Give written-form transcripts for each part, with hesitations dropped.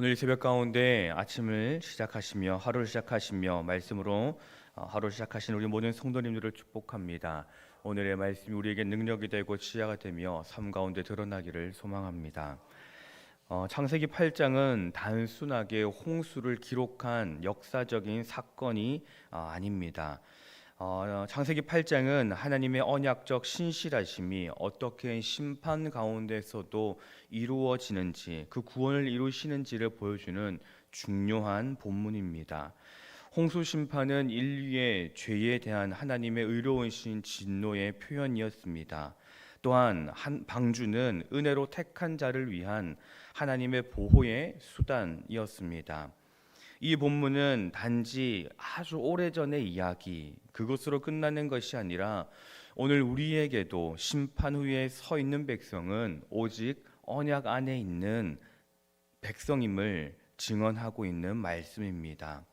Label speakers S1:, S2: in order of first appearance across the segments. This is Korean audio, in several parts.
S1: 오늘 새벽 가운데 아침을 시작하시며 하루를 시작하시며 말씀으로 하루 시작하신 우리 모든 성도님들을 축복합니다. 오늘의 말씀이 우리에게 능력이 되고 지혜가 되며 삶 가운데 드러나기를 소망합니다. 창세기 8장은 단순하게 홍수를 기록한 역사적인 사건이 아닙니다. 창세기 8장은 하나님의 언약적 신실하심이 어떻게 심판 가운데서도 이루어지는지, 그 구원을 이루시는지를 보여주는 중요한 본문입니다. 홍수 심판은 인류의 죄에 대한 하나님의 의로우신 진노의 표현이었습니다. 또한 방주는 은혜로 택한 자를 위한 하나님의 보호의 수단이었습니다. 이 본문은 단지 아주 오래전의 이야기, 그것으로 끝나는 것이 아니라 오늘 우리에게도 심판 후에 서 있는 백성은 오직 언약 안에 있는 백성임을 증언하고 있는 말씀입니다.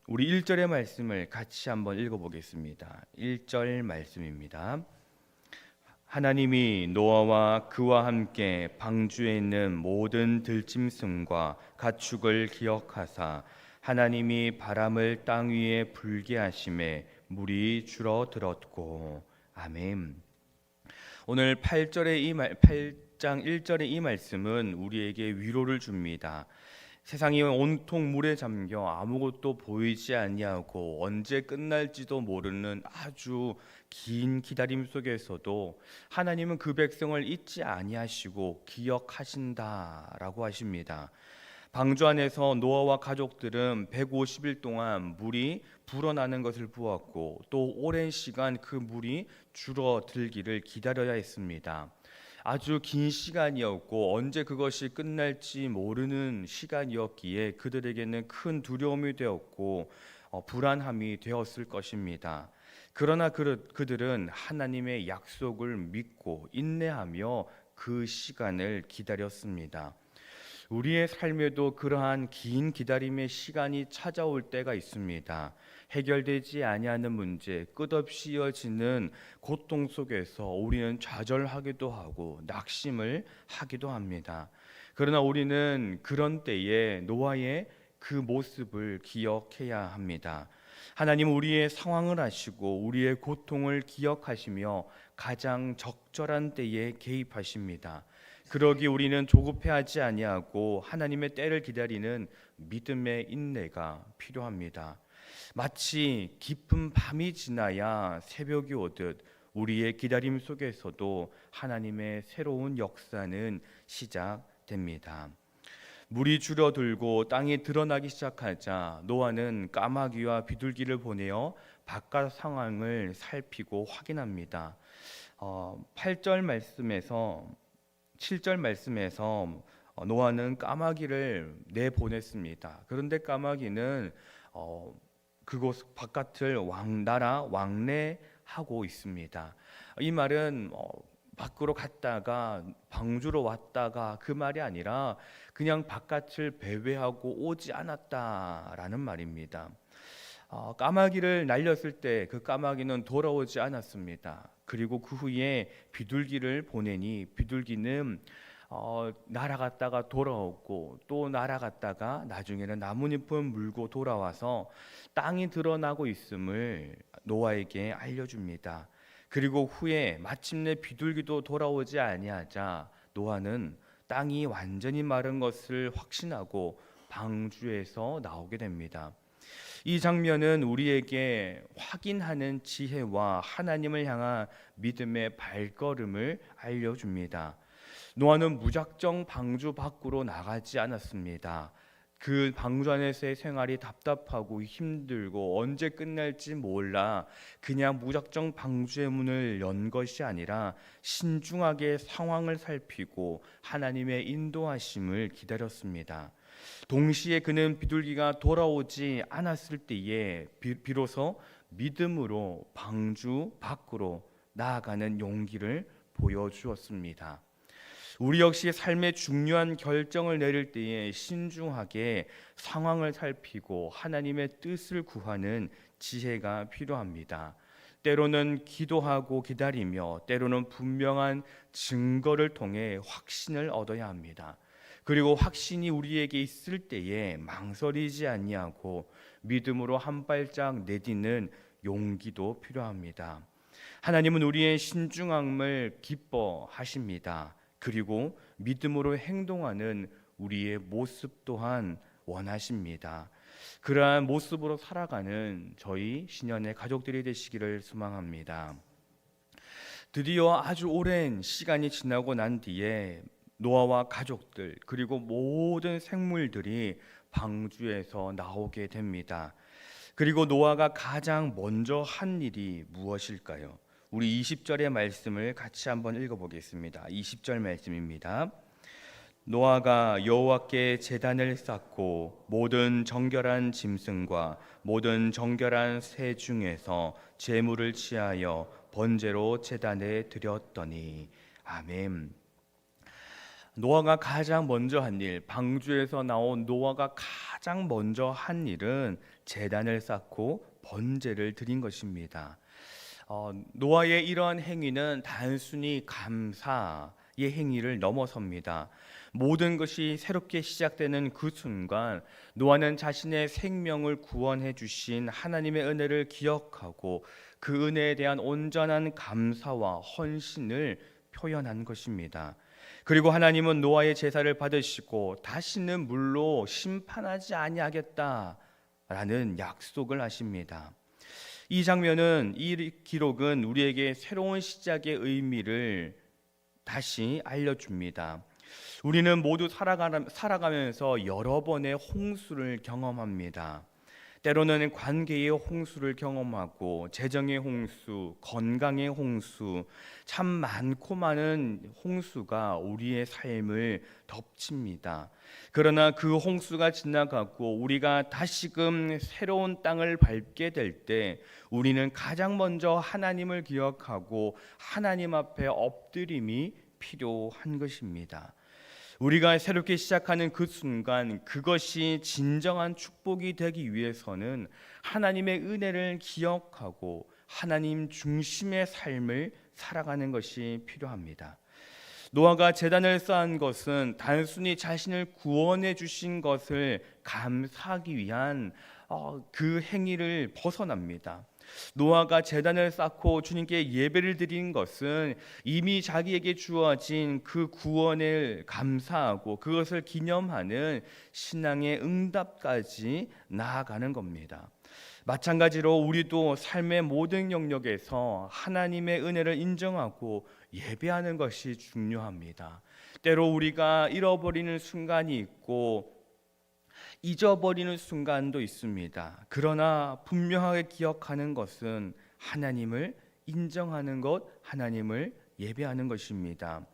S1: 우리 1절의 말씀을 같이 한번 읽어보겠습니다. 1절 말씀입니다. 하나님이 노아와 그와 함께 방주에 있는 모든 들짐승과 가축을 기억하사 하나님이 바람을 땅 위에 불게 하심에 물이 줄어들었고. 아멘. 오늘 8장 1절의 이 말씀은 우리에게 위로를 줍니다. 세상이 온통 물에 잠겨 아무것도 보이지 아니하고 언제 끝날지도 모르는 아주 긴 기다림 속에서도 하나님은 그 백성을 잊지 아니하시고 기억하신다라고 하십니다. 방주 안에서 노아와 가족들은 150일 동안 물이 불어나는 것을 보았고 또 오랜 시간 그 물이 줄어들기를 기다려야 했습니다. 아주 긴 시간이었고 언제 그것이 끝날지 모르는 시간이었기에 그들에게는 큰 두려움이 되었고 불안함이 되었을 것입니다. 그러나 그들은 하나님의 약속을 믿고 인내하며 그 시간을 기다렸습니다. 우리의 삶에도 그러한 긴 기다림의 시간이 찾아올 때가 있습니다. 해결되지 아니하는 문제, 끝없이 이어지는 고통 속에서 우리는 좌절하기도 하고 낙심을 하기도 합니다. 그러나 우리는 그런 때에 노아의 그 모습을 기억해야 합니다. 하나님 우리의 상황을 아시고 우리의 고통을 기억하시며 가장 적절한 때에 개입하십니다. 그러기 우리는 조급해하지 아니하고 하나님의 때를 기다리는 믿음의 인내가 필요합니다. 마치 깊은 밤이 지나야 새벽이 오듯 우리의 기다림 속에서도 하나님의 새로운 역사는 시작됩니다. 물이 줄어들고 땅이 드러나기 시작하자 노아는 까마귀와 비둘기를 보내어 바깥 상황을 살피고 확인합니다. 8절 말씀에서 7절 말씀에서 노아는 까마귀를 내보냈습니다. 그런데 까마귀는 그곳 바깥을 왕래하고 있습니다. 이 말은 밖으로 갔다가 방주로 왔다가 그 말이 아니라 그냥 바깥을 배회하고 오지 않았다라는 말입니다. 까마귀를 날렸을 때 그 까마귀는 돌아오지 않았습니다. 그리고 그 후에 비둘기를 보내니 비둘기는 날아갔다가 돌아오고 또 날아갔다가 나중에는 나뭇잎을 물고 돌아와서 땅이 드러나고 있음을 노아에게 알려줍니다. 그리고 후에 마침내 비둘기도 돌아오지 아니하자 노아는 땅이 완전히 마른 것을 확신하고 방주에서 나오게 됩니다. 이 장면은 우리에게 확인하는 지혜와 하나님을 향한 믿음의 발걸음을 알려줍니다. 노아는 무작정 방주 밖으로 나가지 않았습니다. 그 방주 안에서의 생활이 답답하고 힘들고 언제 끝날지 몰라 그냥 무작정 방주의 문을 연 것이 아니라 신중하게 상황을 살피고 하나님의 인도하심을 기다렸습니다. 동시에 그는 비둘기가 돌아오지 않았을 때에 비로소 믿음으로 방주 밖으로 나아가는 용기를 보여주었습니다. 우리 역시 삶의 중요한 결정을 내릴 때에 신중하게 상황을 살피고 하나님의 뜻을 구하는 지혜가 필요합니다. 때로는 기도하고 기다리며 때로는 분명한 증거를 통해 확신을 얻어야 합니다. 그리고 확신이 우리에게 있을 때에 망설이지 아니하고 믿음으로 한 발짝 내딛는 용기도 필요합니다. 하나님은 우리의 신중함을 기뻐하십니다. 그리고 믿음으로 행동하는 우리의 모습 또한 원하십니다. 그러한 모습으로 살아가는 저희 신년의 가족들이 되시기를 소망합니다. 드디어 아주 오랜 시간이 지나고 난 뒤에 노아와 가족들 그리고 모든 생물들이 방주에서 나오게 됩니다. 그리고 노아가 가장 먼저 한 일이 무엇일까요? 우리 20절의 말씀을 같이 한번 읽어보겠습니다. 20절 말씀입니다. 노아가 여호와께 제단을 쌓고 모든 정결한 짐승과 모든 정결한 새 중에서 제물을 취하여 번제로 제단에 드렸더니 아멘. 노아가 가장 먼저 한 일, 방주에서 나온 노아가 가장 먼저 한 일은 제단을 쌓고 번제를 드린 것입니다. 노아의 이러한 행위는 단순히 감사의 행위를 넘어섭니다. 모든 것이 새롭게 시작되는 그 순간 노아는 자신의 생명을 구원해 주신 하나님의 은혜를 기억하고 그 은혜에 대한 온전한 감사와 헌신을 표현한 것입니다. 그리고 하나님은 노아의 제사를 받으시고 다시는 물로 심판하지 아니하겠다라는 약속을 하십니다. 이 장면은, 이 기록은 우리에게 새로운 시작의 의미를 다시 알려줍니다. 우리는 모두 살아가면서 여러 번의 홍수를 경험합니다. 때로는 관계의 홍수를 경험하고 재정의 홍수, 건강의 홍수, 참 많고 많은 홍수가 우리의 삶을 덮칩니다. 그러나 그 홍수가 지나가고 우리가 다시금 새로운 땅을 밟게 될 때 우리는 가장 먼저 하나님을 기억하고 하나님 앞에 엎드림이 필요한 것입니다. 우리가 새롭게 시작하는 그 순간 그것이 진정한 축복이 되기 위해서는 하나님의 은혜를 기억하고 하나님 중심의 삶을 살아가는 것이 필요합니다. 노아가 제단을 쌓은 것은 단순히 자신을 구원해 주신 것을 감사하기 위한 그 행위를 벗어납니다. 노아가 제단을 쌓고 주님께 예배를 드린 것은 이미 자기에게 주어진 그 구원을 감사하고 그것을 기념하는 신앙의 응답까지 나아가는 겁니다. 마찬가지로 우리도 삶의 모든 영역에서 하나님의 은혜를 인정하고 예배하는 것이 중요합니다. 때로 우리가 잃어버리는 순간이 있고 잊어버리는 순간도 있습니다. 그러나 분명하게 기억하는 것은 하나님을 인정하는 것, 하나님을 예배하는 것입니다.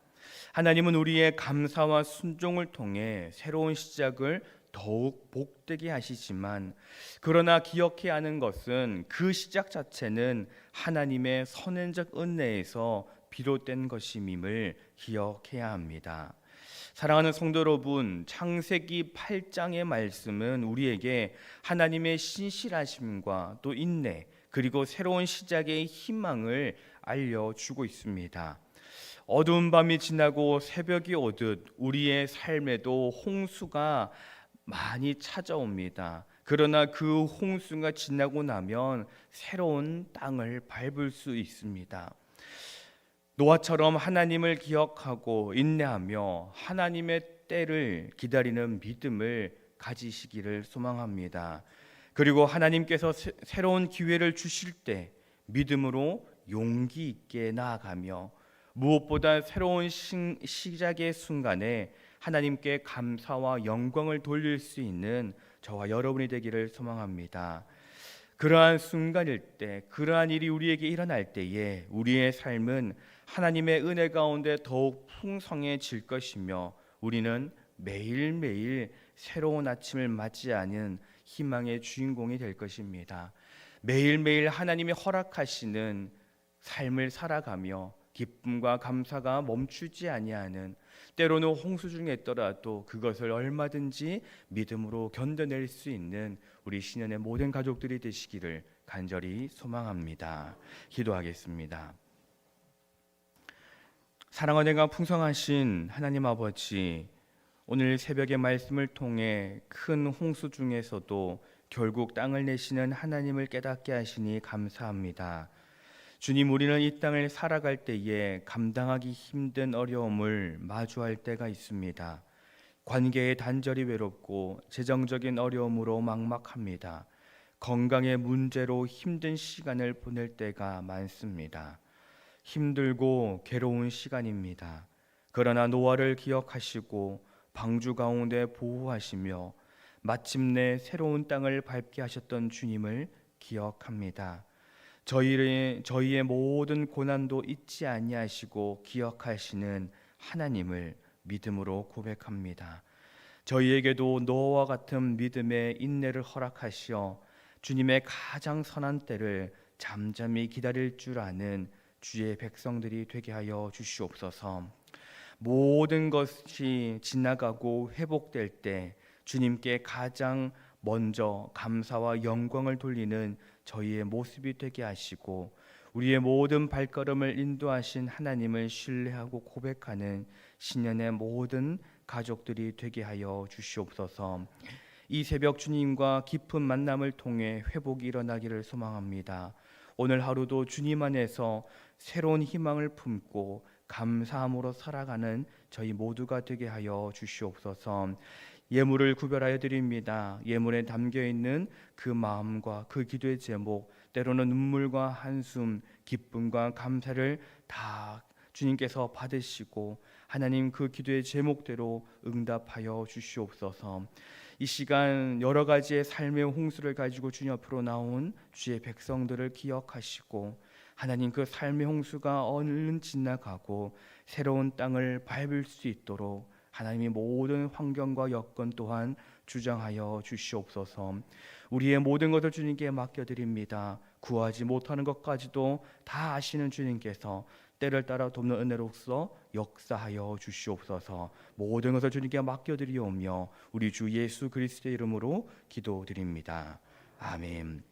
S1: 하나님은 우리의 감사와 순종을 통해 새로운 시작을 더욱 복되게 하시지만, 그러나 기억해야 하는 것은 그 시작 자체는 하나님의 선행적 은혜에서 비롯된 것임을 기억해야 합니다. 사랑하는 성도 여러분, 창세기 8장의 말씀은 우리에게 하나님의 신실하심과 또 인내, 그리고 새로운 시작의 희망을 알려주고 있습니다. 어두운 밤이 지나고 새벽이 오듯 우리의 삶에도 홍수가 많이 찾아옵니다. 그러나 그 홍수가 지나고 나면 새로운 땅을 밟을 수 있습니다. 노아처럼 하나님을 기억하고 인내하며 하나님의 때를 기다리는 믿음을 가지시기를 소망합니다. 그리고 하나님께서 새로운 기회를 주실 때 믿음으로 용기 있게 나아가며 무엇보다 새로운 시작의 순간에 하나님께 감사와 영광을 돌릴 수 있는 저와 여러분이 되기를 소망합니다. 그러한 순간일 때, 그러한 일이 우리에게 일어날 때에 우리의 삶은 하나님의 은혜 가운데 더욱 풍성해질 것이며 우리는 매일매일 새로운 아침을 맞이하는 희망의 주인공이 될 것입니다. 매일매일 하나님이 허락하시는 삶을 살아가며 기쁨과 감사가 멈추지 아니하는, 때로는 홍수 중에 있더라도 그것을 얼마든지 믿음으로 견뎌낼 수 있는 우리 신년의 모든 가족들이 되시기를 간절히 소망합니다. 기도하겠습니다. 사랑과 은혜가 풍성하신 하나님 아버지, 오늘 새벽의 말씀을 통해 큰 홍수 중에서도 결국 땅을 내시는 하나님을 깨닫게 하시니 감사합니다. 주님, 우리는 이 땅을 살아갈 때에 감당하기 힘든 어려움을 마주할 때가 있습니다. 관계의 단절이 외롭고 재정적인 어려움으로 막막합니다. 건강의 문제로 힘든 시간을 보낼 때가 많습니다. 힘들고 괴로운 시간입니다. 그러나 노아를 기억하시고 방주 가운데 보호하시며 마침내 새로운 땅을 밟게 하셨던 주님을 기억합니다. 저희의 모든 고난도 잊지 아니하시고 기억하시는 하나님을 믿음으로 고백합니다. 저희에게도 노아와 같은 믿음의 인내를 허락하시어 주님의 가장 선한 때를 잠잠히 기다릴 줄 아는 주의 백성들이 되게 하여 주시옵소서. 모든 것이 지나가고 회복될 때 주님께 가장 먼저 감사와 영광을 돌리는 저희의 모습이 되게 하시고 우리의 모든 발걸음을 인도하신 하나님을 신뢰하고 고백하는 신년의 모든 가족들이 되게 하여 주시옵소서. 이 새벽 주님과 깊은 만남을 통해 회복이 일어나기를 소망합니다. 오늘 하루도 주님 안에서 새로운 희망을 품고 감사함으로 살아가는 저희 모두가 되게 하여 주시옵소서. 예물을 구별하여 드립니다. 예물에 담겨 있는 그 마음과 그 기도의 제목, 때로는 눈물과 한숨, 기쁨과 감사를 다 주님께서 받으시고 하나님 그 기도의 제목대로 응답하여 주시옵소서. 이 시간 여러 가지의 삶의 홍수를 가지고 주님 앞으로 나온 주의 백성들을 기억하시고 하나님 그 삶의 홍수가 얼른 지나가고 새로운 땅을 밟을 수 있도록 하나님이 모든 환경과 여건 또한 주장하여 주시옵소서. 우리의 모든 것을 주님께 맡겨드립니다. 구하지 못하는 것까지도 다 아시는 주님께서 때를 따라 돕는 은혜로서 역사하여 주시옵소서. 모든 것을 주님께 맡겨드리오며 우리 주 예수 그리스도의 이름으로 기도드립니다. 아멘.